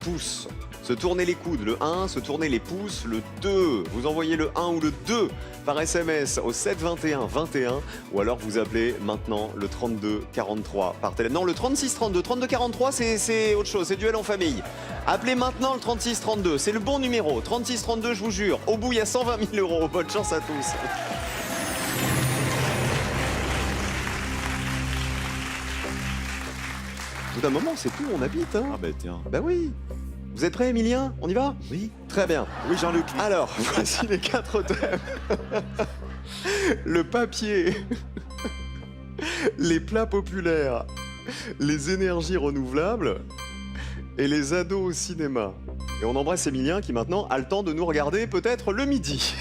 pouces. Se tourner les coudes, le 1, se tourner les pouces, le 2. Vous envoyez le 1 ou le 2 par SMS au 7 21 21 ou alors vous appelez maintenant le 32 43 par téléphone. Non, le 36 32. 32 43, c'est autre chose, c'est duel en famille. Appelez maintenant le 36 32, c'est le bon numéro. 36 32, je vous jure. Au bout, il y a 120 000 €. Bonne chance à tous. Tout d'un moment, c'est plus où on habite, hein. Ah bah tiens. Bah oui. Vous êtes prêts, Emilien? On y va? Oui. Très bien. Oui, Jean-Luc. Alors, voici les 4 thèmes. Le papier, les plats populaires, les énergies renouvelables et les ados au cinéma. Et on embrasse Emilien qui maintenant a le temps de nous regarder peut-être le midi.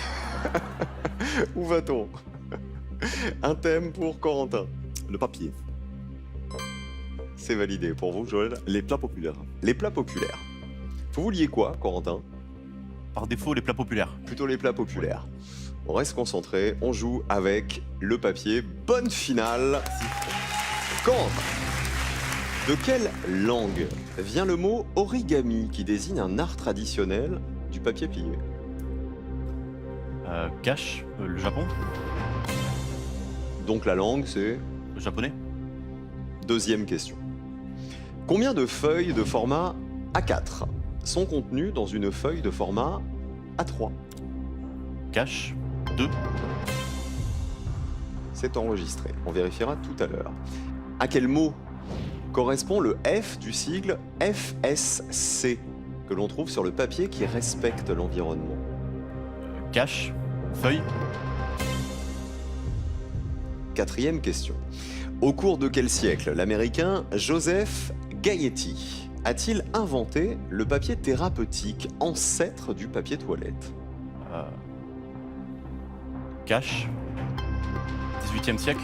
Où va-t-on? Un thème pour Corentin. Le papier. C'est validé pour vous, Joël. Les plats populaires. Les plats populaires. Vous vouliez quoi, Corentin? Par défaut, les plats populaires. Plutôt les plats populaires. On reste concentré, on joue avec le papier. Bonne finale. Corentin, de quelle langue vient le mot origami qui désigne un art traditionnel du papier plié? Cache, le Japon, Donc la langue, c'est... le japonais. Deuxième question. Combien de feuilles de format A4 sont contenues dans une feuille de format A3? Cache, 2. C'est enregistré. On vérifiera tout à l'heure. À quel mot correspond le F du sigle FSC que l'on trouve sur le papier qui respecte l'environnement? Cache, feuille, Quatrième question. Au cours de quel siècle l'Américain Joseph Gayeti a-t-il inventé le papier thérapeutique, ancêtre du papier toilette? cache, 18e siècle.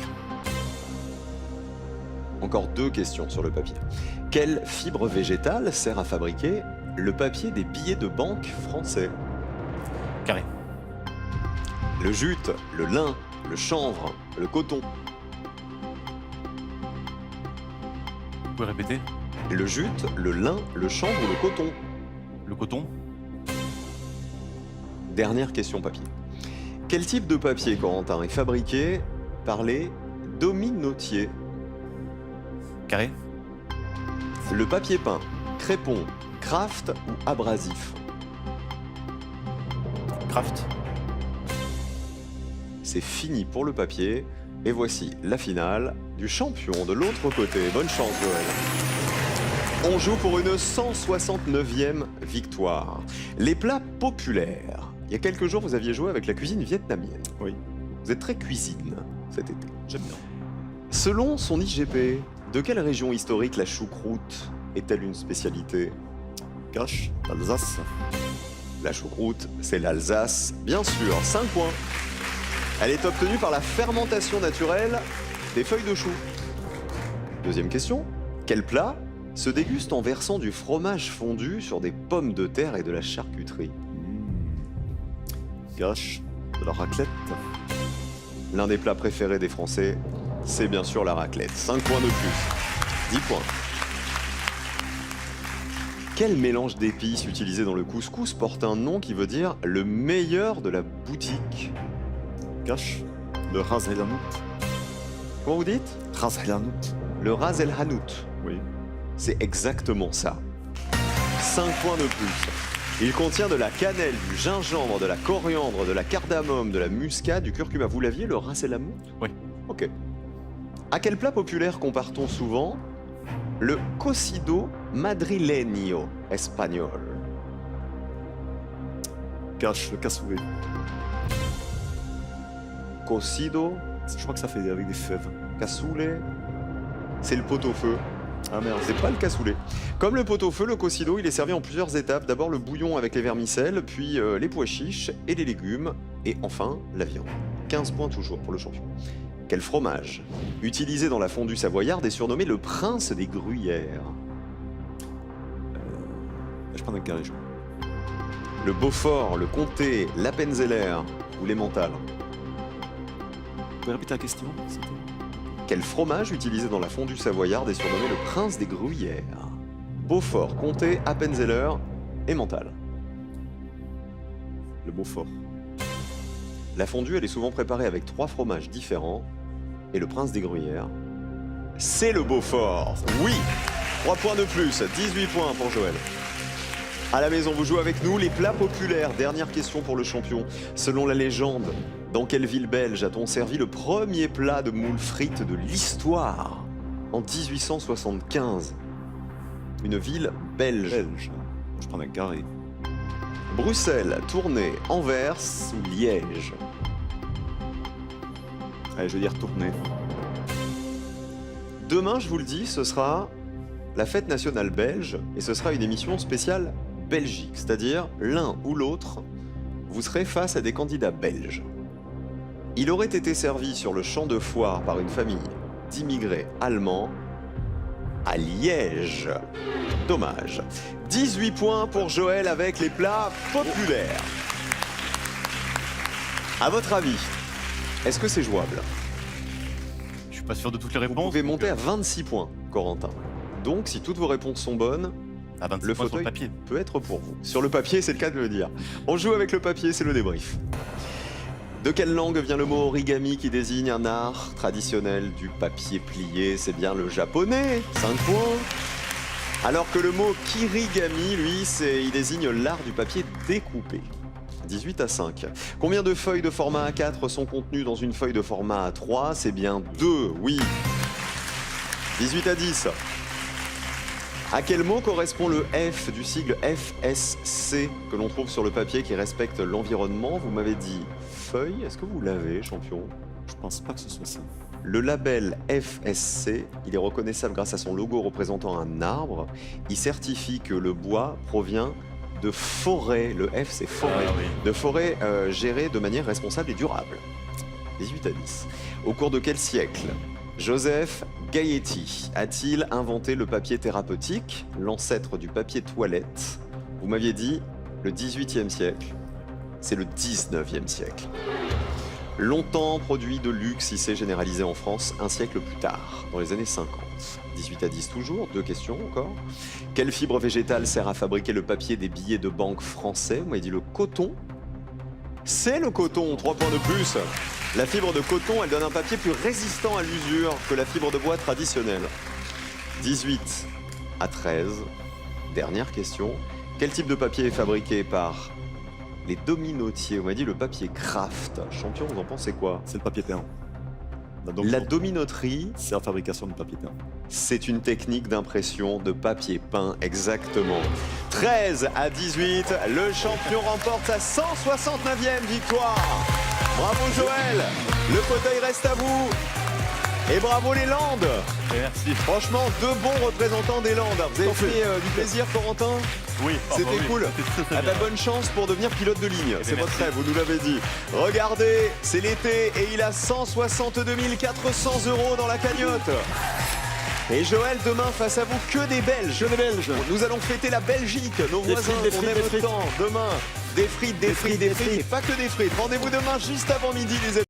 Encore 2 questions sur le papier. Quelle fibre végétale sert à fabriquer le papier des billets de banque français? Carré. Le jute, le lin, le chanvre, le coton. Vous pouvez répéter? Le jute, le lin, le chanvre ou le coton? Le coton, Dernière question papier. Quel type de papier, Corentin, est fabriqué par les dominotiers? carré, Le papier peint, crépon, craft ou abrasif? craft, C'est fini pour le papier. Et voici la finale du champion de l'autre côté. Bonne chance, Joël. On joue pour une 169e victoire. Les plats populaires. Il y a quelques jours, vous aviez joué avec la cuisine vietnamienne. Oui. Vous êtes très cuisine cet été. J'aime bien. Selon son IGP, de quelle région historique la choucroute est-elle une spécialité? Cache, l'Alsace. La choucroute, c'est l'Alsace, bien sûr. 5 points. Elle est obtenue par la fermentation naturelle des feuilles de chou. Deuxième question. Quel plat se déguste en versant du fromage fondu sur des pommes de terre et de la charcuterie? Cache, de la raclette. L'un des plats préférés des Français, c'est bien sûr la raclette. 5 points de plus. 10 points. Quel mélange d'épices utilisé dans le couscous porte un nom qui veut dire le meilleur de la boutique? Cache, le ras el hanout. Comment vous dites? Ras el hanout. Le ras el hanout. Oui. C'est exactement ça. 5 points de plus. Il contient de la cannelle, du gingembre, de la coriandre, de la cardamome, de la muscade, du curcuma. Vous l'aviez, le ras el hanout? Oui. Ok. À quel plat populaire compare-t-on souvent le cocido madrileño espagnol? Cache, le cassoulet. Cocido, Je crois que ça fait avec des fèves. cassoulet, c'est le pot-au-feu. Ah merde. C'est pas le cassoulet. Comme le pot-au-feu, le cocido, il est servi en plusieurs étapes. D'abord le bouillon avec les vermicelles, puis les pois chiches et les légumes, et enfin la viande. 15 points toujours pour le champion. Quel fromage, utilisé dans la fondue savoyarde, est surnommé le prince des gruyères? Je prends un carré. Le Beaufort, le Comté, l'Appenzeller ou l'Emmental? Vous pouvez répéter la question, s'il vous plaît? Quel fromage utilisé dans la fondue savoyarde est surnommé le prince des gruyères? Beaufort, Comté, Appenzeller et Mental. Le Beaufort. La fondue, elle est souvent préparée avec 3 fromages différents. Et le prince des gruyères, c'est le Beaufort. Oui, 3 points de plus, 18 points pour Joël. À la maison, vous jouez avec nous les plats populaires. Dernière question pour le champion. Selon la légende, dans quelle ville belge a-t-on servi le premier plat de moules frites de l'histoire en 1875? Une ville belge. Belge. Je prends un carré. Bruxelles, Tournai, Anvers ou Liège? Allez, je vais dire tourner. Demain, je vous le dis, ce sera la fête nationale belge et ce sera une émission spéciale Belgique, c'est-à-dire l'un ou l'autre, vous serez face à des candidats belges. Il aurait été servi sur le champ de foire par une famille d'immigrés allemands à Liège. Dommage. 18 points pour Joël avec les plats populaires. À votre avis, est-ce que c'est jouable? Je suis pas sûr de toutes les Vous réponses. pouvez donc, monter à 26 points, Corentin. Donc, si toutes vos réponses sont bonnes, à 26 le points sur fauteuil le papier. peut être pour vous. Sur le papier, c'est le cas de le dire. On joue avec le papier, c'est le débrief. De quelle langue vient le mot origami qui désigne un art traditionnel du papier plié? C'est bien le japonais, 5 points. Alors que le mot kirigami, lui, il désigne l'art du papier découpé. 18 à 5. Combien de feuilles de format A4 sont contenues dans une feuille de format A3? C'est bien 2, oui. 18 à 10. À quel mot correspond le F du sigle FSC que l'on trouve sur le papier qui respecte l'environnement? Vous m'avez dit feuille, est-ce que vous l'avez, champion? Je pense pas que ce soit ça. Le label FSC, il est reconnaissable grâce à son logo représentant un arbre. Il certifie que le bois provient de forêts, le F c'est forêt, Ah oui. de forêts gérées de manière responsable et durable. 18 à 10. Au cours de quel siècle Joseph Gaietti a-t-il inventé le papier thérapeutique, l'ancêtre du papier toilette? Vous m'aviez dit le 18e siècle, c'est le 19e siècle. Longtemps produit de luxe, il s'est généralisé en France un siècle plus tard, dans les années 50. 18 à 10 toujours, 2 questions encore. Quelle fibre végétale sert à fabriquer le papier des billets de banque français? Vous m'avez dit le coton. C'est le coton, 3 points de plus. La fibre de coton, elle donne un papier plus résistant à l'usure que la fibre de bois traditionnelle. 18 à 13. Dernière question. Quel type de papier est fabriqué par les dominotiers? Vous m'avez dit le papier craft. Champion, vous en pensez quoi? C'est le papier peint. Donc, La dominoterie, c'est la fabrication de papier peint. c'est une technique d'impression de papier peint, exactement. 13 à 18, le champion remporte sa 169e victoire. Bravo Joël, le fauteuil reste à vous. Et bravo les Landes. Merci. Franchement, 2 bons représentants des Landes. Vous avez pris du plaisir, Corentin? Oui. C'était cool. C'était très, très Ah bah, bien. bonne chance pour devenir pilote de ligne. C'est merci. votre rêve, vous nous l'avez dit. Regardez, c'est l'été et il a 162 400 € dans la cagnotte. Et Joël, demain, face à vous, que des Belges. Que des Belges. Nous allons fêter la Belgique, nos Des voisins, frites, des on frites, aime des frites. autant. Demain, des frites, des frites, des frites. Et pas que des frites. Rendez-vous demain, juste avant midi, les amis.